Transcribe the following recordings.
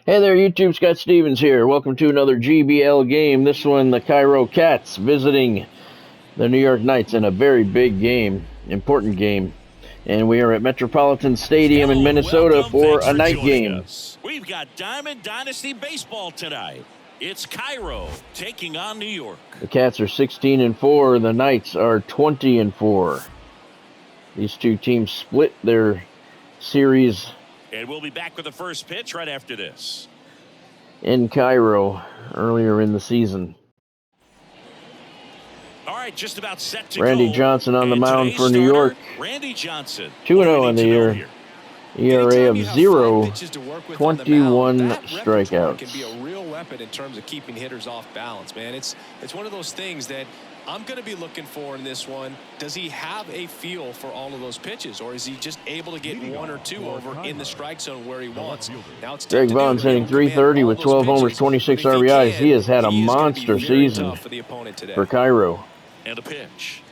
Hey there, YouTube. Scott Stevens here. Welcome to another GBL game. This one, the Cairo Cats visiting the New York Knights in a very big game, important game. And we are at Metropolitan Stadium in Minnesota for a night game. We've got Diamond Dynasty Baseball tonight. It's Cairo taking on New York. The Cats are 16-4. The Knights are 20-4. These two teams split their series. And we'll be back with the first pitch right after this. In Cairo earlier in the season. All right, just about set to Randy go. Johnson on the mound for Starter, New York. Randy Johnson. 2-0 in the year. ERA of 0, 21 strikeouts. Can be a real weapon in terms of keeping hitters off balance, man. It's one of those things that I'm going to be looking for in this one. Does he have a feel for all of those pitches, or is he just able to get one or two over in the strike zone where he wants? Now it's Greg Vaughn's hitting .330 with 12 homers, 26 RBIs. He has had a monster season for Cairo. And a pitch.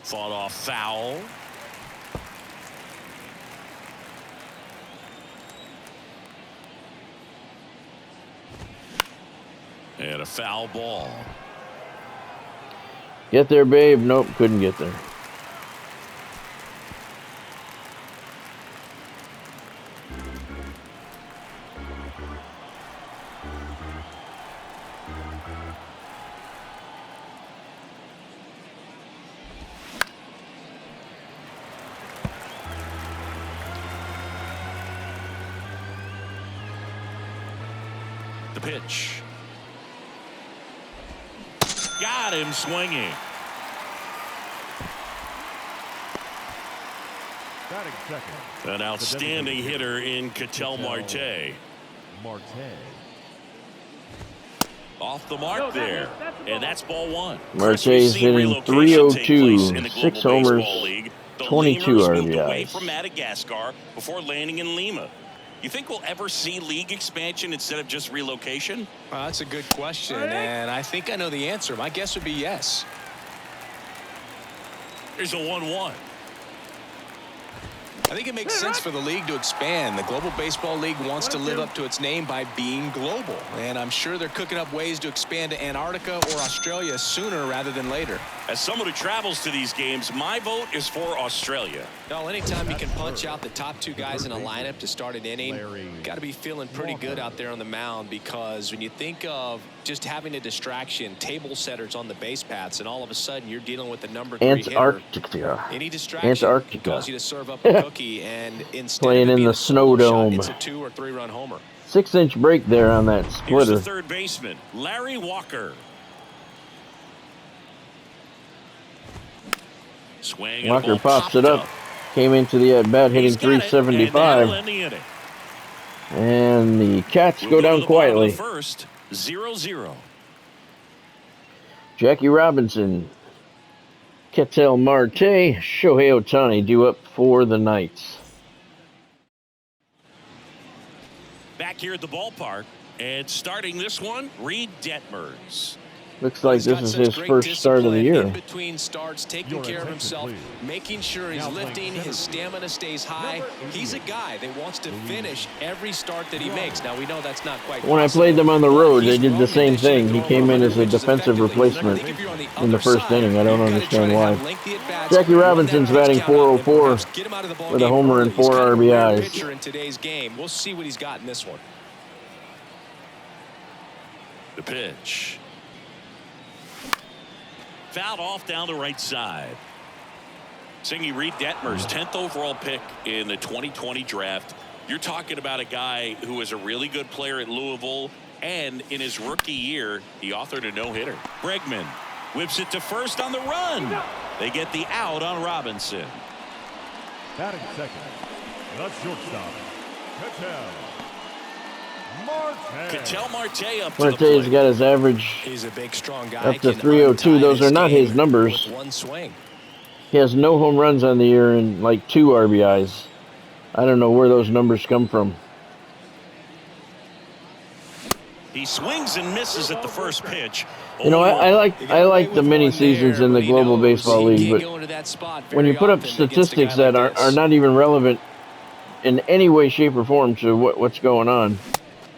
Fought off foul. And a foul ball. Get there, babe. Nope, couldn't get there. The pitch. Got him swinging. An outstanding hitter in Cauliflower. Off the mark there. And that's ball one. Marte's hitting .302, 6 homers, 22 RBIs. Away from Madagascar before landing in Lima. You think we'll ever see league expansion instead of just relocation? That's a good question, and I think I know the answer. My guess would be yes. Here's a 1-1. I think it makes sense for the league to expand. The Global Baseball League wants to live up to its name by being global, and I'm sure they're cooking up ways to expand to Antarctica or Australia sooner rather than later. As someone who travels to these games, my vote is for Australia. Well, anytime you can punch out the top two guys in a lineup to start an inning, got to be feeling pretty good out there on the mound, because when you think of just having a distraction, table setters on the base paths, and all of a sudden you're dealing with the number 3 Antarctica. hitter. Any distraction can cause you to serve up a cookie, and instead playing in the snow dome. It's a 2- or 3-run homer. 6-inch break there on that splitter. Here's the third baseman, Larry Walker. Swing. Walker pops it up. Came into the at-bat hitting .375. And the Cats go down quietly. First, 0-0. Jackie Robinson, Ketel Marte, Shohei Ohtani due up for the Knights. Back here at the ballpark, and starting this one, Reed Detmers. Looks like this is his first start of the year. In between starts, taking care of himself, making sure he's lifting, his stamina stays high. He's a guy that wants to finish every start that he makes. Now, we know that's not quite When I played them on the road, they did the same thing. He came in as a defensive replacement in the first inning. I don't understand why. Jackie Robinson's batting .404 with a homer and 4 RBIs. In today's game, we'll see what he's got in this one. The pitch. Fouled off down the right side. Singing Reed Detmers, 10th overall pick in the 2020 draft. You're talking about a guy who was a really good player at Louisville, and in his rookie year, he authored a no-hitter. Bregman whips it to first on the run. They get the out on Robinson. Batting second, the shortstop, Ketel Marte up to Marte's the plate. got his average He's a big, strong guy. up to .302. Those are not his numbers. One swing. He has no home runs on the year and like 2 RBIs. I don't know where those numbers come from. He swings and misses at the first pitch. You know, I like the mini seasons in the Global Baseball League, but when you put up statistics that are not even relevant in any way, shape, or form to what's going on.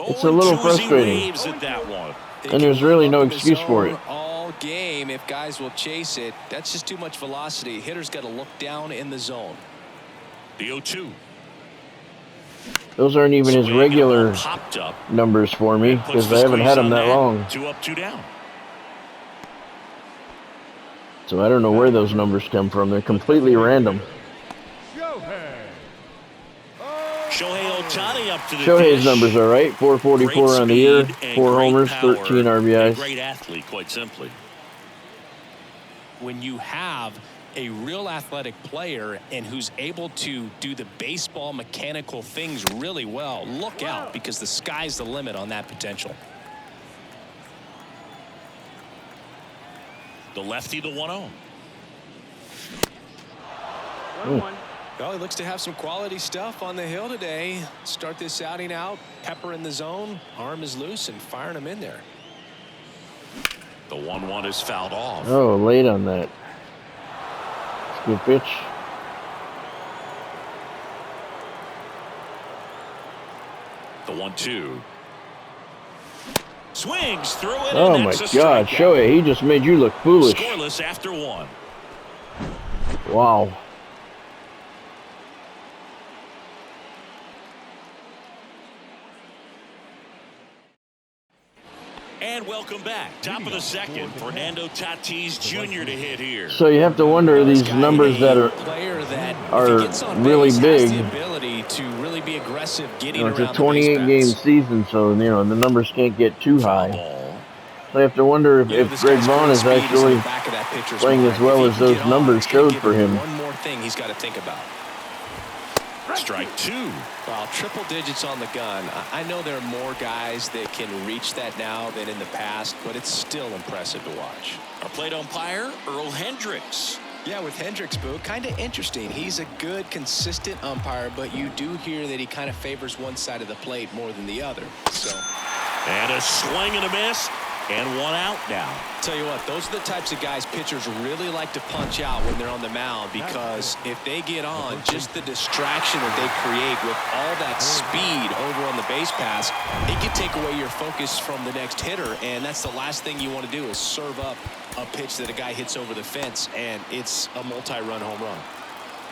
It's a little frustrating. Waves at that one. And there's really no excuse for it. All game, if guys will chase it, that's just too much velocity. Hitter's got to look down in the zone. The 0-2. Those aren't even his regular numbers for me because I haven't had them that long. 2 up, 2 down. So I don't know where those numbers come from. They're completely random. Shohei Ohtani up to the Shohei's dish. numbers are right. 444 on the year, 4 homers, 13 RBIs. Great athlete, quite simply. When you have a real athletic player and who's able to do the baseball mechanical things really well, look out, because the sky's the limit on that potential. The lefty, the 1-0. 1-1. Well, he looks to have some quality stuff on the hill today. Start this outing out, pepper in the zone, arm is loose, and firing him in there. The 1-1 is fouled off. Oh, late on that. Good pitch. The 1-2. Swings through it. Oh my God, Shohei, he just made you look foolish. Scoreless after 1. Wow. And welcome back. Top of the second, Fernando Tatis Jr. to hit here. So you have to wonder, these numbers that are really big. Really be aggressive, getting it's a 28-game season, so the numbers can't get too high. So I have to wonder if Greg Vaughn is actually playing as well as those numbers showed for him. One more thing he's got to think about. Strike 2. Well, triple digits on the gun. I know there are more guys that can reach that now than in the past, but it's still impressive to watch. Our plate umpire, Earl Hendricks. Yeah, with Hendricks, Boo, kind of interesting. He's a good, consistent umpire, but you do hear that he kind of favors one side of the plate more than the other. So, and a swing and a miss, and 1 out now. Tell you what, those are the types of guys pitchers really like to punch out when they're on the mound, because if they get on, just the distraction that they create with all that speed over on the base pass, it can take away your focus from the next hitter, and that's the last thing you want to do is serve up a pitch that a guy hits over the fence, and it's a multi-run home run.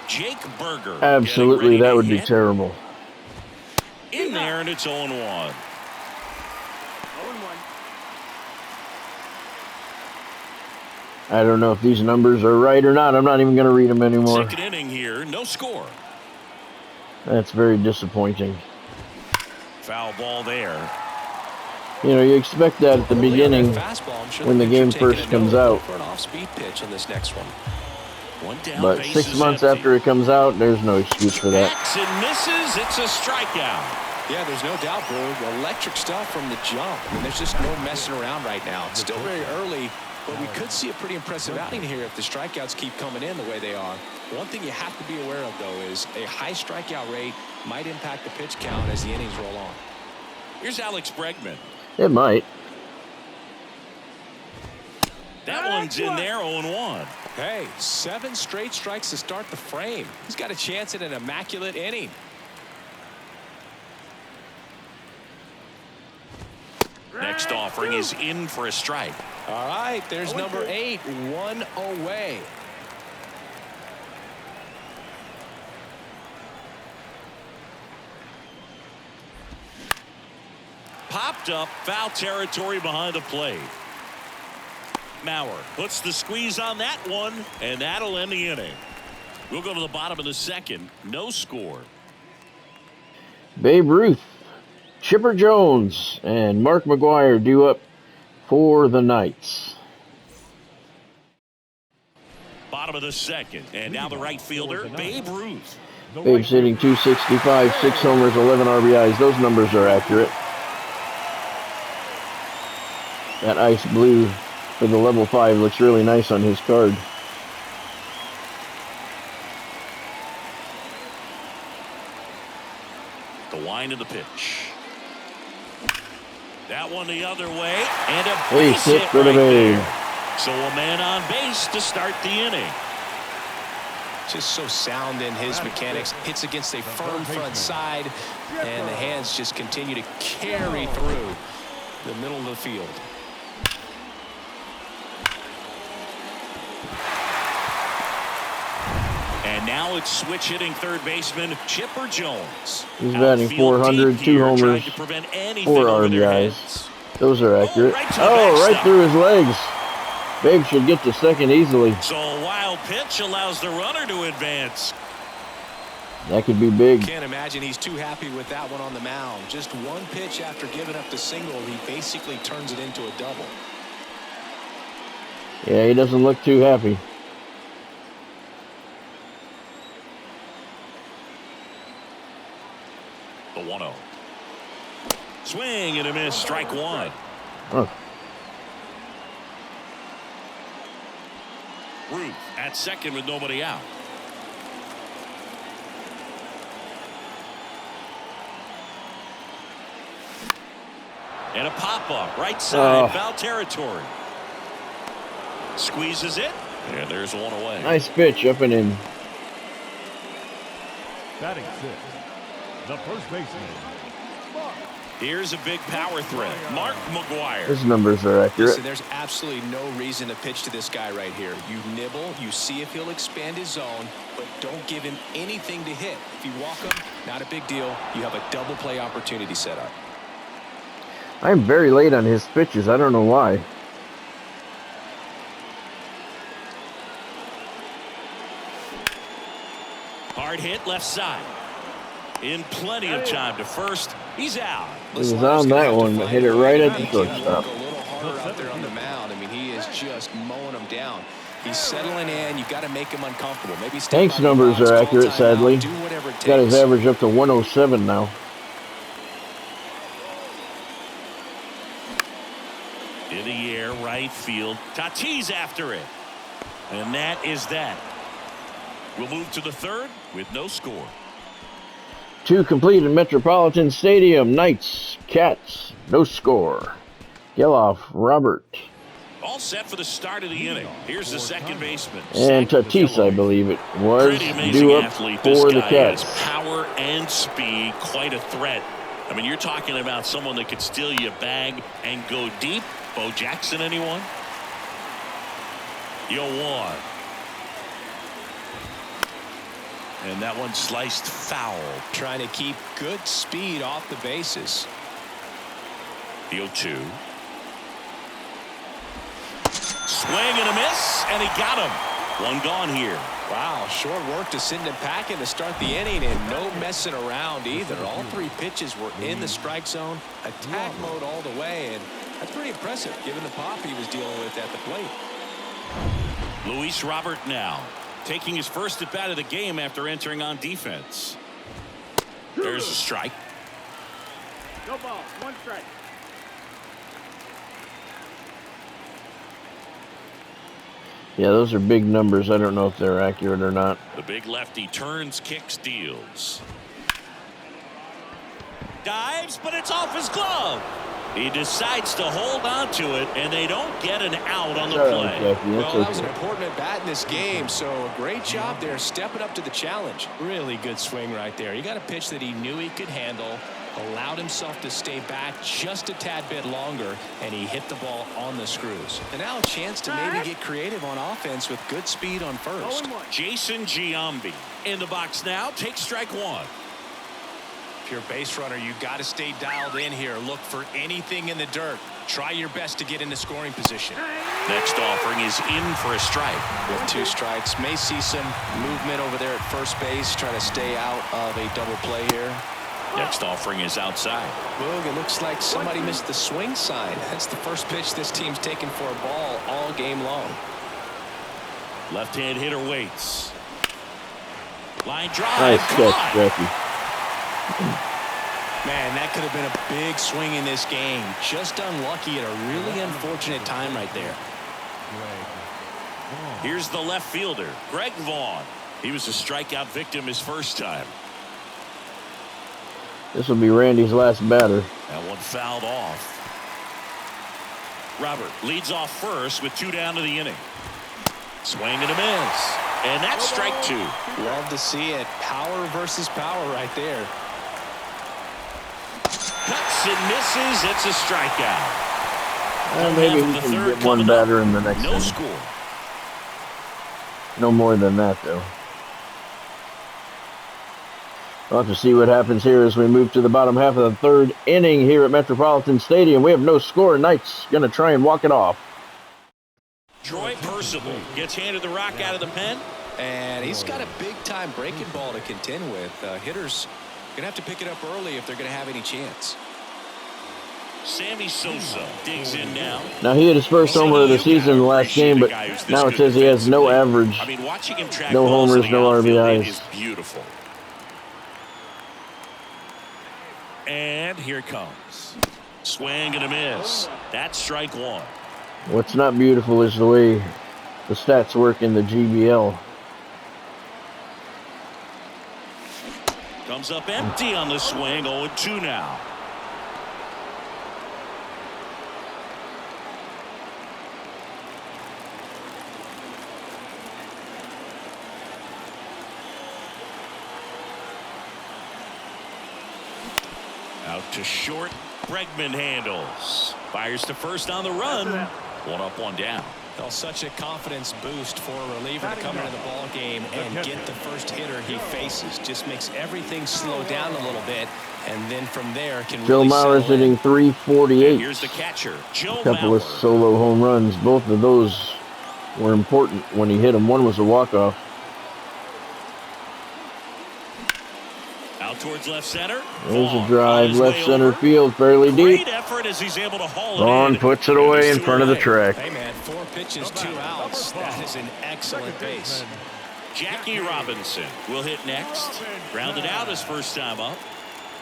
Jake Berger. Absolutely, that would be terrible. In there, and it's 0-1. I don't know if these numbers are right or not. I'm not even going to read them anymore. Second inning here, no score. That's very disappointing. Foul ball there. You expect that at the beginning when the game first comes out. For an off-speed pitch on this next one. But 6 months after it comes out, there's no excuse for that. And misses. It's a strikeout. Yeah, there's no doubt, Boo. Electric stuff from the jump. I mean, there's just no messing around right now. It's still very early, but we could see a pretty impressive outing here if the strikeouts keep coming in the way they are. One thing you have to be aware of, though, is a high strikeout rate might impact the pitch count as the innings roll on. Here's Alex Bregman. It might. That one's in there, 0-1. Hey, 7 straight strikes to start the frame. He's got a chance at an immaculate inning. Next offering is in for a strike. All right, there's number 8, 1 away. Popped up, foul territory behind the plate. Mauer puts the squeeze on that one, and that'll end the inning. We'll go to the bottom of the second. No score. Babe Ruth, Chipper Jones, and Mark McGwire due up for the Knights. Bottom of the second, and now the right fielder, Babe Ruth. Babe's hitting .265, 6 homers, 11 RBIs. Those numbers are accurate. That ice blue for the level 5 looks really nice on his card. The wind of the pitch. That one the other way, and a base hit for the right Babe. there. So a man on base to start the inning. Just so sound in his mechanics. Hits against a firm front side, and the hands just continue to carry through the middle of the field. And now it's switch hitting third baseman Chipper Jones. He's batting 400, 2 homers, 4 RBIs. Those are accurate. Right through his legs. Babe should get to second easily. So a wild pitch allows the runner to advance. That could be big. Can't imagine he's too happy with that one on the mound. Just one pitch after giving up the single, he basically turns it into a double. Yeah, he doesn't look too happy. The 1-0. Swing and a miss, strike one. Oh. Ruth at second with nobody out. And a pop-up, right side, foul territory. Squeezes it, and there's one away. Nice pitch, up and in. Batting 6, the first baseman. Here's a big power threat, Mark McGuire. His numbers are accurate. Listen, there's absolutely no reason to pitch to this guy right here. You nibble, you see if he'll expand his zone, but don't give him anything to hit. If you walk him, not a big deal. You have a double play opportunity set up. I'm very late on his pitches. I don't know why. Hard hit left side. In plenty of time to first. He's out. He was on that one, but hit it right at the shortstop. A little harder out there on the mound. I mean, he is just mowing them down. He's settling in. You got to make him uncomfortable. Maybe Hank's numbers are accurate, sadly. Got his average up to 107 now. In the air, right field. Tatis after it. And that is that. We'll move to the third with no score. 2 complete in Metropolitan Stadium. Knights, Cats, no score. Geloff, Robert. All set for the start of the inning. Here's the second baseman. And Tatis, I believe it was, due up for the Cats. Power and speed, quite a threat. I mean, you're talking about someone that could steal you a bag and go deep. Bo Jackson, anyone? Yo-1. And that one sliced foul. Trying to keep good speed off the bases. The 0-2. Swing and a miss, and he got him. One gone here. Wow, short work to send him packing to start the inning, and no messing around either. All 3 pitches were in the strike zone, attack mode all the way, and that's pretty impressive given the pop he was dealing with at the plate. Luis Robert now taking his first at bat of the game after entering on defense. There's a strike. No ball, 1 strike. Yeah, those are big numbers. I don't know if they're accurate or not. The big lefty turns, kicks, deals. Dives, but it's off his glove. He decides to hold on to it, and they don't get an out on the play. Well, that was an important at bat in this game, so a great job there stepping up to the challenge. Really good swing right there. He got a pitch that he knew he could handle, allowed himself to stay back just a tad bit longer, and he hit the ball on the screws. And now a chance to maybe get creative on offense with good speed on first. Jason Giambi in the box now. Takes strike 1. If you're a base runner, you got to stay dialed in here. Look for anything in the dirt. Try your best to get into scoring position. Next offering is in for a strike. With 2 strikes, may see some movement over there at first base. Try to stay out of a double play here. Next offering is outside. Boog, it looks like somebody missed the swing sign. That's the first pitch this team's taken for a ball all game long. Left-hand hitter waits. Line drive. Nice catch, Jackie. Man, that could have been a big swing in this game. Just unlucky at a really unfortunate time right there. Here's the left fielder, Greg Vaughn. He was a strikeout victim his first time. This will be Randy's last batter. That one fouled off. Robert leads off first with 2 down to the inning. Swing and a miss. And that's strike 2. Love to see it. Power versus power right there. Cuts and misses. It's a strikeout. Maybe we can get one batter in the next No inning. score. No more than that, though. We'll have to see what happens here as we move to the bottom half of the third inning here at Metropolitan Stadium. We have no score. Knight's going to try and walk it off. Troy Percival gets handed the rock out of the pen. And he's got a big-time breaking ball to contend with. Hitters going to have to pick it up early if they're going to have any chance. Sammy Sosa digs in now. Now, he hit his first homer of the season in the last game, but now it says he has no average. I mean, watching him track no homers, no RBIs. Is beautiful. And here it comes. Swing and a miss. That's strike 1. What's not beautiful is the way the stats work in the GBL. Comes up empty on the swing. 0-2 now. Out to short. Bregman handles. Fires to first on the run. 1 up, 1 down. Well, such a confidence boost for a reliever to come into the ball game and get the first hitter he faces. Just makes everything slow down a little bit, and then from there can Joe really Mauer's settle in. hitting 348. Here's the catcher, Joe A couple of Mauer. solo home runs. Both of those were important when he hit them. One was a walk-off. Out towards left center. There's Vaughn a drive, on his left way center over. field, fairly deep. Great effort as he's able to haul Vaughn it in. puts it away in front of the track. Hey, man, 4 pitches, 2 outs. That is an excellent base. Jackie Robinson will hit next. Grounded out his first time up.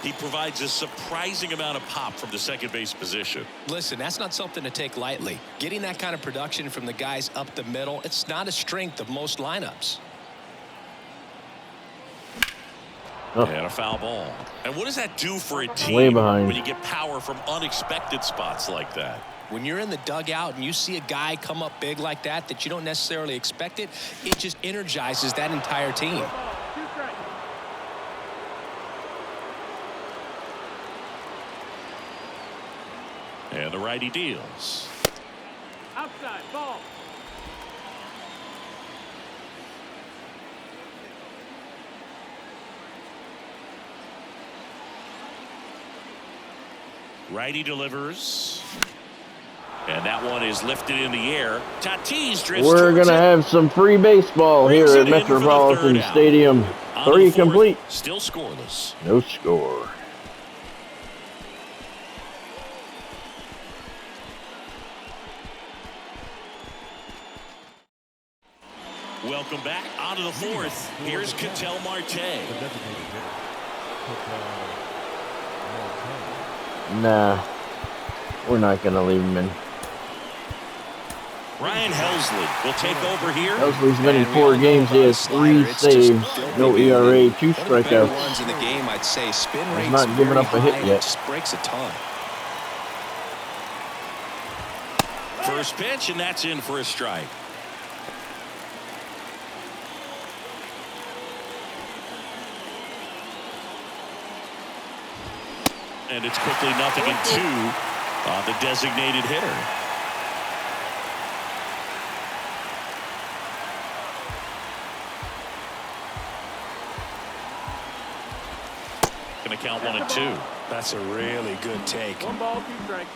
He provides a surprising amount of pop from the second base position. Listen, that's not something to take lightly. Getting that kind of production from the guys up the middle, it's not a strength of most lineups. And a foul ball. And what does that do for a team Way behind. when you get power from unexpected spots like that? When you're in the dugout and you see a guy come up big like that you don't necessarily expect it, it just energizes that entire team. And the righty deals. Outside, ball. Righty delivers. And that one is lifted in the air. Tatis drifts We're towards going to it. have some free baseball Brings here it at in for the Metropolitan third out. Stadium. On to 3 the fourth, complete. Still scoreless. No score. Welcome back. On to the fourth. Here's Ketel Marte. Nah, we're not going to leave him in. Ryan Helsley will take over here. Helsley's been in And we 4 all know games. He about has his 3 slider. It's just saves, filthy no good. ERA, 2 One of the better strikeouts. ones in the game, I'd say. Spin He's rate's not giving very up a hit high, and yet. It just breaks a ton. First pitch, and that's in for a strike. And it's quickly 0-2 on the designated hitter. Going to count 1-2. That's a really good take. 1 ball, 2 strikes.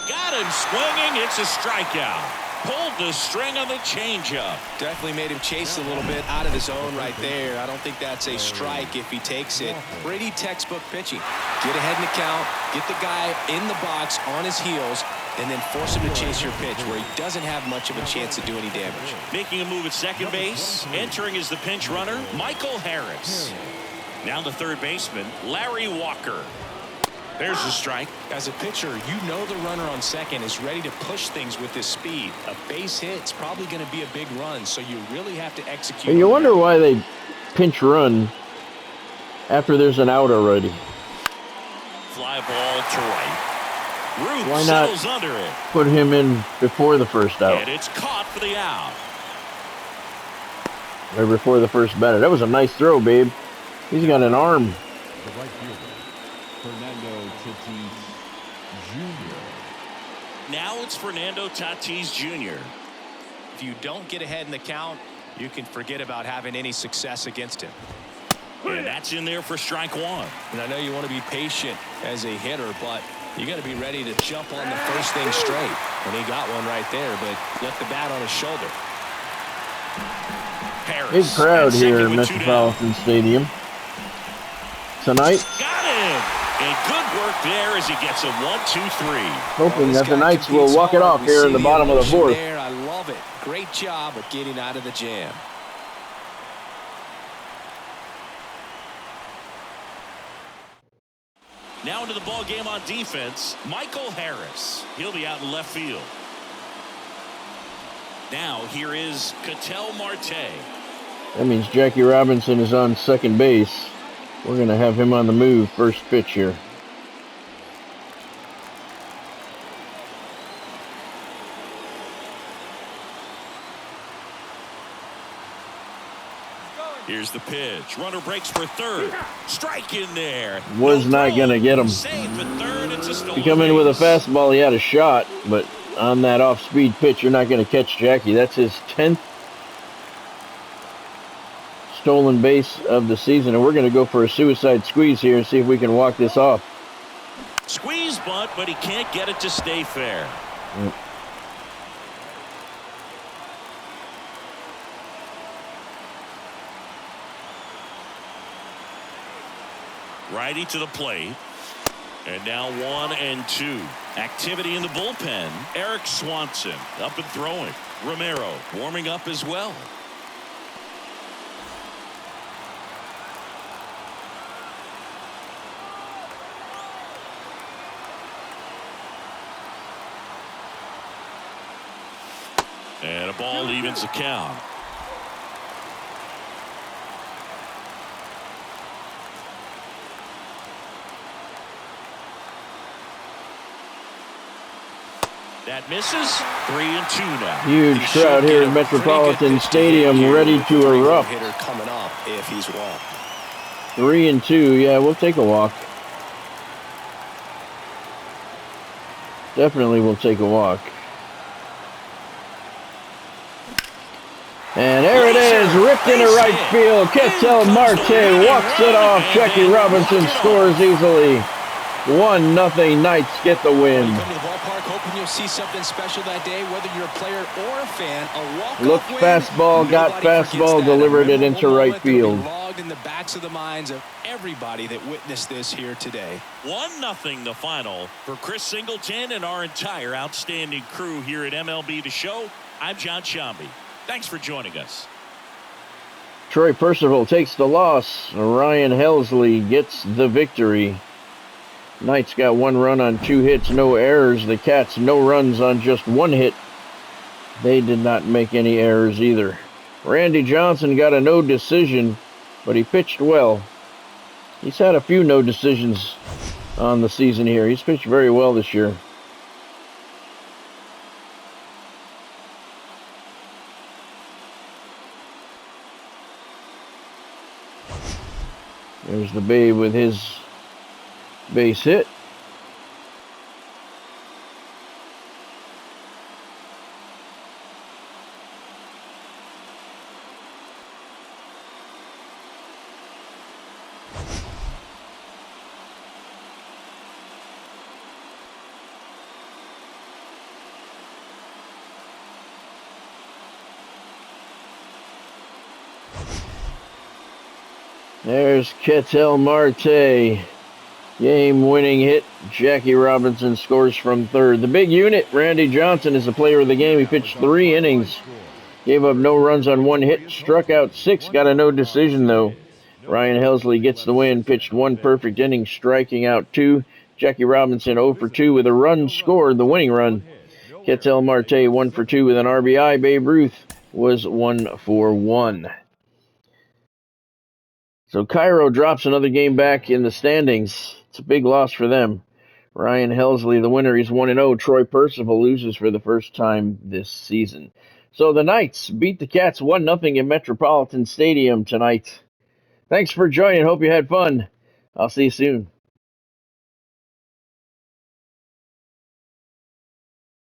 Got him swinging. It's a strikeout. Pulled the string on the changeup. Definitely made him chase a little bit out of his zone right there. I don't think that's a strike if he takes it. Pretty textbook pitching. Get ahead in the count, get the guy in the box on his heels, and then force him to chase your pitch where he doesn't have much of a chance to do any damage. Making a move at second base. Entering as the pinch runner, Michael Harris. Now the third baseman, Larry Walker. There's the strike. As a pitcher, you know the runner on second is ready to push things with his speed. A base hit's probably going to be a big run, so you really have to execute. And you on wonder that. why they pinch run after there's an out already. Fly ball to right. Ruth Why not settles under it. put him in before the first out? And it's caught for the out. Right before the first batter. That was a nice throw, babe. He's got an arm. The right fielder, Fernando Tatis Jr. Now it's Fernando Tatis Jr. If you don't get ahead in the count, you can forget about having any success against him. And that's in there for strike one. And I know you want to be patient as a hitter, but you got to be ready to jump on the first thing straight. And he got one right there, but left the bat on his shoulder. Harris Big crowd at here second at with 2 down. Metropolitan Stadium tonight. Got him. And good work there as he gets a 1-2-3. Hoping This that the guy Knights will competes walk it hard. off We here see in the bottom of the emotion fourth. there. I love it. Great job of getting out of the jam. Now into the ball game on defense, Michael Harris. He'll be out in left field. Now here is Ketel Marte. That means Jackie Robinson is on second base. We're going to have him on the move first pitch here. Here's the pitch. Runner breaks for third. Strike in there. Was not going to get him. Save for third. It's a stolen He come in with a base. fastball, he had a shot, but on that off-speed pitch, you're not going to catch Jackie. That's his 10th stolen base of the season, and we're going to go for a suicide squeeze here and see if we can walk this off. Squeeze bunt, but he can't get it to stay fair. Yep. Righty to the plate. And now 1-2. Activity in the bullpen. Eric Swanson up and throwing. Romero warming up as well. And a ball evens the count. That misses. 3-2 now. Huge He crowd should here get at a Metropolitan pretty good pitch to Stadium, hit ready here. to erupt. Hitter coming up if he's walked. 3-2. Yeah, we'll take a walk. Definitely we'll take a walk. And there it is, ripped into right field. Ketel Marte walks it off. Jackie Robinson scores easily. 1-0 Knights get the win. You come to the ballpark hoping you'll see something special that day, whether you're a player or a fan. A walk-off Looked win, fastball, got nobody forgets fastball, that. delivered it A into memorable right moment that'll be field. logged in the backs of the minds of everybody that witnessed this here today. 1-0 the final for Chris Singleton and our entire outstanding crew here at MLB The Show. I'm John Shambi. Thanks for joining us. Troy Percival takes the loss. Ryan Helsley gets the victory. Knights got 1 run on 2 hits, no errors. The Cats, no runs on just 1 hit. They did not make any errors either. Randy Johnson got a no decision, but he pitched well. He's had a few no decisions on the season here. He's pitched very well this year. There's the Babe with his base hit. There's Ketel Marte. Game-winning hit. Jackie Robinson scores from third. The big unit, Randy Johnson, is the player of the game. He pitched 3 innings. Gave up no runs on 1 hit. Struck out 6. Got a no decision, though. Ryan Helsley gets the win. Pitched 1 perfect inning, striking out 2. Jackie Robinson 0 for 2 with a run scored, the winning run. Ketel Marte 1 for 2 with an RBI. Babe Ruth was 1 for 1. So Cairo drops another game back in the standings. It's a big loss for them. Ryan Helsley, the winner, he's 1-0. Troy Percival loses for the first time this season. So the Knights beat the Cats 1-0 in Metropolitan Stadium tonight. Thanks for joining. Hope you had fun. I'll see you soon.